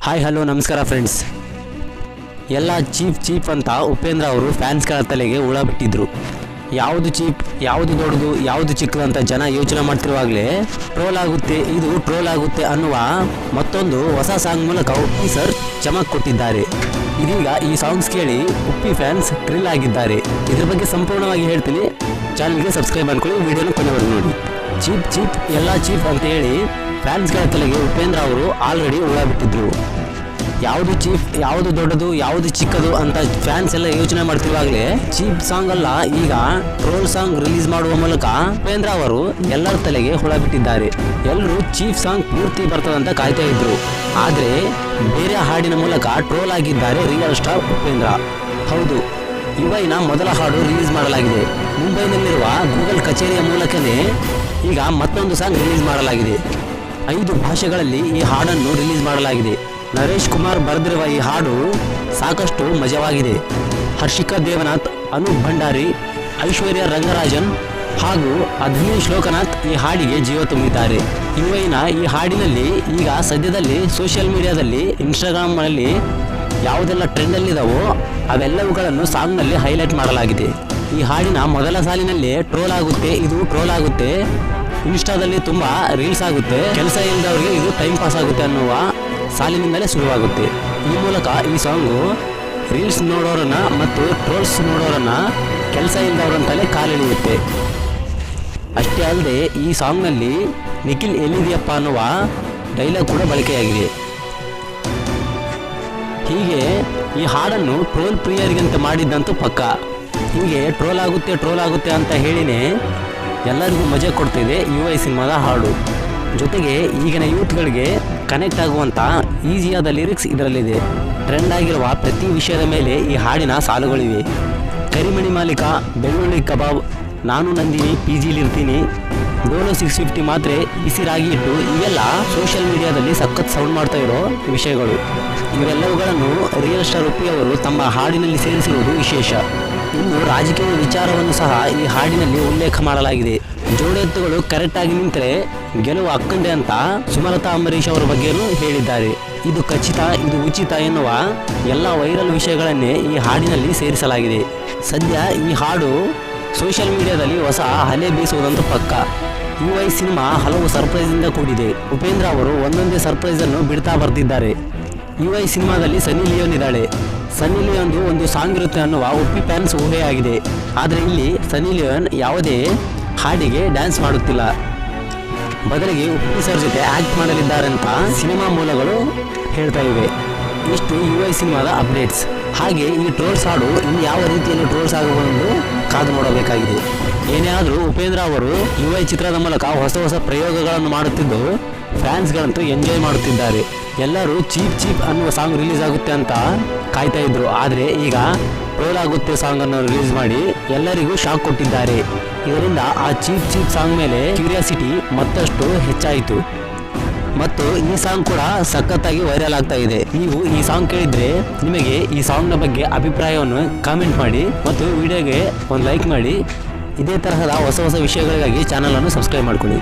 Hi hello ನಮಸ್ಕಾರ friends. ಎಲ್ಲ cheap ಅಂತ ಉಪೇಂದ್ರ ಅವರು ಫ್ಯಾನ್ಸ್ಗಳ ತಲೆಗೆ ಹುಳ ಬಿಟ್ಟಿದ್ರು. ಯಾವುದು ಚೀಪ್, ಯಾವುದು ದೊಡ್ಡದು, ಯಾವುದು ಚಿಕ್ಕದು ಅಂತ ಜನ ಯೋಚನೆ ಮಾಡ್ತಿರುವಾಗಲೇ ಟ್ರೋಲ್ ಆಗುತ್ತೆ ಅನ್ನುವ ಮತ್ತೊಂದು ಹೊಸ ಸಾಂಗ್ ಮೂಲಕ ಉಪ್ಪಿ ಸರ್ ಚಮಕ್ ಕೊಟ್ಟಿದ್ದಾರೆ. ಇದೀಗ ಈ ಸಾಂಗ್ಸ್ ಕೇಳಿ ಉಪ್ಪಿ ಫ್ಯಾನ್ಸ್ ಥ್ರಿಲ್ ಆಗಿದ್ದಾರೆ. ಇದ್ರ ಬಗ್ಗೆ ಸಂಪೂರ್ಣವಾಗಿ ಹೇಳ್ತೀನಿ. ಚಾನಲ್ಗೆ ಸಬ್ಸ್ಕ್ರೈಬ್ ಮಾಡ್ಕೊಳ್ಳಿ, ವಿಡಿಯೋನ ಕೊನೆವರೆಗೂ ನೋಡಿ. ಚೀಪ್ ಎಲ್ಲ ಚೀಪ್ ಅಂತ ಹೇಳಿ ಫ್ಯಾನ್ಸ್ಗಳ ತಲೆಗೆ ಉಪೇಂದ್ರ ಅವರು ಆಲ್ರೆಡಿ ಹುಳ ಬಿಟ್ಟಿದ್ರು. ಯಾವುದು ಚೀಪ್, ಯಾವುದು ದೊಡ್ಡದು, ಯಾವುದು ಚಿಕ್ಕದು ಅಂತ ಫ್ಯಾನ್ಸ್ ಎಲ್ಲ ಯೋಚನೆ ಮಾಡ್ತಿರುವಾಗಲೇ ಚೀಪ್ ಸಾಂಗ್ ಅಲ್ಲ, ಈಗ ಟ್ರೋಲ್ ಸಾಂಗ್ ರಿಲೀಸ್ ಮಾಡುವ ಮೂಲಕ ಉಪೇಂದ್ರ ಅವರು ಎಲ್ಲರ ತಲೆಗೆ ಹುಳ ಬಿಟ್ಟಿದ್ದಾರೆ. ಎಲ್ಲರೂ ಚೀಪ್ ಸಾಂಗ್ ಪೂರ್ತಿ ಬರ್ತದಂತ ಕಾಯ್ತಾ ಇದ್ರು. ಆದ್ರೆ ಬೇರೆ ಹಾಡಿನ ಮೂಲಕ ಟ್ರೋಲ್ ಆಗಿದ್ದಾರೆ ರಿಯಲ್ ಸ್ಟಾರ್ ಉಪೇಂದ್ರ. ಹೌದು, ಯುವೈನ ಮೊದಲ ಹಾಡು ರಿಲೀಸ್ ಮಾಡಲಾಗಿದೆ. ಮುಂಬೈನಲ್ಲಿರುವ ಗೂಗಲ್ ಕಚೇರಿಯ ಮೂಲಕನೇ ಈಗ ಮತ್ತೊಂದು ಸಾಂಗ್ ರಿಲೀಸ್ ಮಾಡಲಾಗಿದೆ. 5 ಭಾಷೆಗಳಲ್ಲಿ ಈ ಹಾಡನ್ನು ರಿಲೀಸ್ ಮಾಡಲಾಗಿದೆ. ನರೇಶ್ ಕುಮಾರ್ ಬರೆದಿರುವ ಈ ಹಾಡು ಸಾಕಷ್ಟು ಮಜವಾಗಿದೆ. ಹರ್ಷಿಕಾ ದೇವನಾಥ್, ಅನೂಪ್ ಭಂಡಾರಿ, ಐಶ್ವರ್ಯ ರಂಗರಾಜನ್ ಹಾಗೂ ಅಧನೀಶ್ ಲೋಕನಾಥ್ ಈ ಹಾಡಿಗೆ ಜೀವ ತುಂಬಿದ್ದಾರೆ. ಯುವೈನ ಈ ಹಾಡಿನಲ್ಲಿ ಈಗ ಸದ್ಯದಲ್ಲಿ ಸೋಷಿಯಲ್ ಮೀಡಿಯಾದಲ್ಲಿ ಇನ್ಸ್ಟಾಗ್ರಾಮ್ನಲ್ಲಿ ಯಾವುದೆಲ್ಲ ಟ್ರೆಂಡಲ್ಲಿದ್ದಾವೋ ಅವೆಲ್ಲವುಗಳನ್ನು ಸಾಂಗ್ನಲ್ಲಿ ಹೈಲೈಟ್ ಮಾಡಲಾಗಿದೆ. ಈ ಹಾಡಿನ ಮೊದಲ ಸಾಲಿನಲ್ಲಿ ಟ್ರೋಲ್ ಆಗುತ್ತೆ, ಇನ್ಸ್ಟಾದಲ್ಲಿ ತುಂಬ ರೀಲ್ಸ್ ಆಗುತ್ತೆ, ಕೆಲಸ ಇಲ್ಲದವರಿಗೆ ಇದು ಟೈಮ್ ಪಾಸ್ ಆಗುತ್ತೆ ಅನ್ನುವ ಸಾಲಿನಿಂದಲೇ ಶುರುವಾಗುತ್ತೆ. ಈ ಮೂಲಕ ಈ ಸಾಂಗು ರೀಲ್ಸ್ ನೋಡೋರನ್ನ ಮತ್ತು ಟ್ರೋಲ್ಸ್ ನೋಡೋರನ್ನ ಕೆಲಸ ಇಲ್ಲದವರಂತಲೇ ಕಾಲಿಳಿಯುತ್ತೆ. ಅಷ್ಟೇ ಅಲ್ಲದೆ ಈ ಸಾಂಗ್ನಲ್ಲಿ ನಿಖಿಲ್ ಎಲ್ಲಿದೆಯಪ್ಪ ಅನ್ನುವ ಡೈಲಾಗ್ ಕೂಡ ಬಳಕೆಯಾಗಿದೆ. ಹೀಗೆ ಈ ಹಾಡನ್ನು ಟ್ರೋಲ್ ಪ್ರಿಯರಿಗಂತ ಮಾಡಿದ್ದಂತೂ ಪಕ್ಕ. ಹೀಗೆ ಟ್ರೋಲ್ ಆಗುತ್ತೆ ಅಂತ ಹೇಳಿನೇ ಎಲ್ಲರಿಗೂ ಮಜಾ ಕೊಡ್ತಿದೆ ಯುವೈ ಸಿನಿಮಾದ ಹಾಡು. ಜೊತೆಗೆ ಈಗಿನ ಯೂತ್ಗಳಿಗೆ ಕನೆಕ್ಟ್ ಆಗುವಂಥ ಈಸಿಯಾದ ಲಿರಿಕ್ಸ್ ಇದರಲ್ಲಿದೆ. ಟ್ರೆಂಡ್ ಆಗಿರುವ ಪ್ರತಿ ವಿಷಯದ ಮೇಲೆ ಈ ಹಾಡಿನ ಸಾಲುಗಳಿವೆ. ಕರಿಮಣಿ ಮಾಲೀಕ, ಬೆಳ್ಳುಳ್ಳಿ ಕಬಾಬ್, ನಾನು ನಂದಿನಿ, PGಲಿರ್ತೀನಿ, ಡೋಲೋ 650 ಮಾತ್ರೆ, ಬಿಸಿ ರಾಗಿ ಹಿಟ್ಟು, ಇವೆಲ್ಲ ಸೋಷಿಯಲ್ ಮೀಡಿಯಾದಲ್ಲಿ ಸಖತ್ ಸೌಂಡ್ ಮಾಡ್ತಾ ಇರೋ ವಿಷಯಗಳು. ಇವೆಲ್ಲವುಗಳನ್ನು ರಿಯಲ್ ಸ್ಟಾರ್ ಉಪ್ಪಿ ಅವರು ತಮ್ಮ ಹಾಡಿನಲ್ಲಿ ಸೇರಿಸಿರುವುದು ವಿಶೇಷ. ಇನ್ನು ರಾಜಕೀಯ ವಿಚಾರವನ್ನು ಸಹ ಈ ಹಾಡಿನಲ್ಲಿ ಉಲ್ಲೇಖ ಮಾಡಲಾಗಿದೆ. ಜೋಡೆತ್ತುಗಳು ಕರೆಕ್ಟ್ ಆಗಿ ನಿಂತರೆ ಗೆಲುವು ಅಕ್ಕಂದೆ ಅಂತ ಸುಮಲತಾ ಅಂಬರೀಶ್ ಅವರ ಬಗ್ಗೆಯೂ ಹೇಳಿದ್ದಾರೆ. ಇದು ಖಚಿತ, ಇದು ಉಚಿತ ಎನ್ನುವ ಎಲ್ಲ ವೈರಲ್ ವಿಷಯಗಳನ್ನೇ ಈ ಹಾಡಿನಲ್ಲಿ ಸೇರಿಸಲಾಗಿದೆ. ಸದ್ಯ ಈ ಹಾಡು ಸೋಷಿಯಲ್ ಮೀಡಿಯಾದಲ್ಲಿ ಹೊಸ ಅಲೆ ಬೀಸುವುದಂತೂ ಪಕ್ಕ. ಯುವೈ ಸಿನಿಮಾ ಹಲವು ಸರ್ಪ್ರೈಸಿಂದ ಕೂಡಿದೆ. ಉಪೇಂದ್ರ ಅವರು ಒಂದೊಂದೇ ಸರ್ಪ್ರೈಸ್ ಅನ್ನು ಬಿಡ್ತಾ ಬರ್ತಿದ್ದಾರೆ. ಯುವೈ ಸಿನಿಮಾದಲ್ಲಿ ಸನ್ನಿ ಲಿಯೋನ್ ಇದ್ದಾಳೆ. ಸನ್ನಿ ಲಿಯೋನ್ದು ಒಂದು ಸಾಂಗ್ ಇರುತ್ತೆ ಅನ್ನುವ ಉಪ್ಪಿ ಫ್ಯಾನ್ಸ್ ಊಹೆಯಾಗಿದೆ. ಆದರೆ ಇಲ್ಲಿ ಸನ್ನಿ ಲಿಯೋನ್ ಯಾವುದೇ ಹಾಡಿಗೆ ಡ್ಯಾನ್ಸ್ ಮಾಡುತ್ತಿಲ್ಲ, ಬದಲಿಗೆ ಉಪ್ಪಿ ಸರ್ ಜೊತೆ ಆಕ್ಟ್ ಮಾಡಲಿದ್ದಾರೆ ಅಂತ ಸಿನಿಮಾ ಮೂಲಗಳು ಹೇಳ್ತಾ ಇವೆ. ಇಷ್ಟು ಯುವೈ ಸಿನಿಮಾದ ಅಪ್ಡೇಟ್ಸ್. ಹಾಗೆ ಈ ಟ್ರೋಲ್ಸ್ ಹಾಡು ಇನ್ನು ಯಾವ ರೀತಿಯಲ್ಲಿ ಟ್ರೋಲ್ಸ್ ಆಗುವುದು ಕಾದು ನೋಡಬೇಕಾಗಿದೆ. ಏನೇ ಆದರೂ ಉಪೇಂದ್ರ ಅವರು ಯುವೈ ಚಿತ್ರದ ಮೂಲಕ ಹೊಸ ಪ್ರಯೋಗಗಳನ್ನು ಮಾಡುತ್ತಿದ್ದು ಫ್ಯಾನ್ಸ್ಗಳಂತೂ ಎಂಜಾಯ್ ಮಾಡುತ್ತಿದ್ದಾರೆ. ಎಲ್ಲರೂ ಚೀಪ್ ಅನ್ನುವ ಸಾಂಗ್ ರಿಲೀಸ್ ಆಗುತ್ತೆ ಅಂತ ಕಾಯ್ತಾ ಇದ್ರು. ಆದರೆ ಈಗ ಟ್ರೋಲ್ ಆಗುತ್ತೆ ಸಾಂಗ್ ಅನ್ನು ರಿಲೀಸ್ ಮಾಡಿ ಎಲ್ಲರಿಗೂ ಶಾಕ್ ಕೊಟ್ಟಿದ್ದಾರೆ. ಇದರಿಂದ ಆ ಚೀಪ್ ಸಾಂಗ್ ಮೇಲೆ ಕ್ಯೂರಿಯಾಸಿಟಿ ಮತ್ತಷ್ಟು ಹೆಚ್ಚಾಯಿತು ಮತ್ತು ಈ ಸಾಂಗ್ ಕೂಡ ಸಖತ್ತಾಗಿ ವೈರಲ್ ಆಗ್ತಾ ಇದೆ. ನೀವು ಈ ಸಾಂಗ್ ಕೇಳಿದ್ರೆ ನಿಮಗೆ ಈ ಸಾಂಗ್ನ ಬಗ್ಗೆ ಅಭಿಪ್ರಾಯವನ್ನು ಕಾಮೆಂಟ್ ಮಾಡಿ ಮತ್ತು ವಿಡಿಯೋಗೆ ಒಂದು ಲೈಕ್ ಮಾಡಿ. ಇದೇ ತರಹದ ಹೊಸ ವಿಷಯಗಳಿಗಾಗಿ ಚಾನಲನ್ನು ಸಬ್ಸ್ಕ್ರೈಬ್ ಮಾಡ್ಕೊಳ್ಳಿ.